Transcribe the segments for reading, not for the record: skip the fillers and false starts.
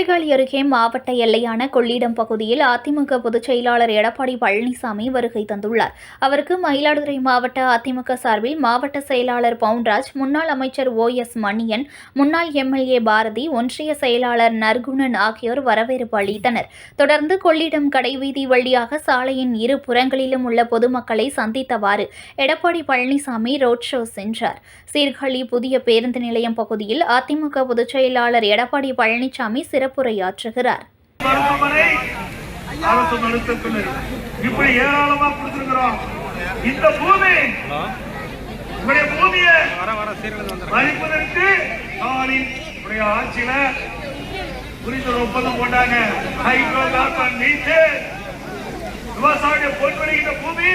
சீர்காழி அருகே மாவட்ட எல்லையான கொள்ளிடம் பகுதியில் அதிமுக பொதுச் செயலாளர் எடப்பாடி பழனிசாமி வருகை தந்துள்ளார். அவருக்கு மயிலாடுதுறை மாவட்ட அதிமுக சார்பில் மாவட்ட செயலாளர் பவுன்ராஜ், முன்னாள் அமைச்சர் OS மணியன், முன்னாள் MLA பாரதி, ஒன்றிய செயலாளர் நற்குணன் ஆகியோர் வரவேற்பு அளித்தனர். தொடர்ந்து கொள்ளிடம் கடைவீதி வழியாக சாலையின் இரு புறங்களிலும் உள்ள பொதுமக்களை சந்தித்தவாறு எடப்பாடி பழனிசாமி ரோட் ஷோ சென்றார். சீர்காழி புதிய பேருந்து நிலையம் பகுதியில் அதிமுக பொதுச் செயலாளர் எடப்பாடி பழனிசாமி சிறப்புரையாற்றுகிறார். இப்படி ஏராளமா கொடுத்திருக்கிறோம். இந்த பூமி உங்களுடைய பூமியை மதிப்பதற்கு ஆட்சியில புரிந்துணர்வு ஒப்பந்தம் போட்டாங்க. ஹைட்ரோ கார்பன் நீட்டு விவசாய பொன்வெளிகின்ற பூமி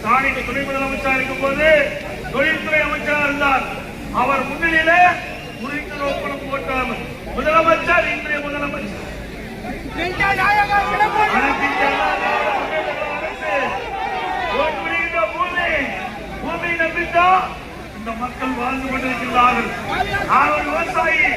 தானிக்கு துணை முதலமைச்சர் இருக்கும் போது தொழில்துறை அமைச்சராக இருந்தார். அவர் முன்னிலையில புரிந்துணர்வு ஒப்பந்தம் போட்டார் முதலமைச்சர். இன்றைய முதலமைச்சர் பூமி நம்பித்தான் இந்த மக்கள் வாழ்ந்து கொண்டிருக்கிறார்கள். நான் ஒரு விவசாயி.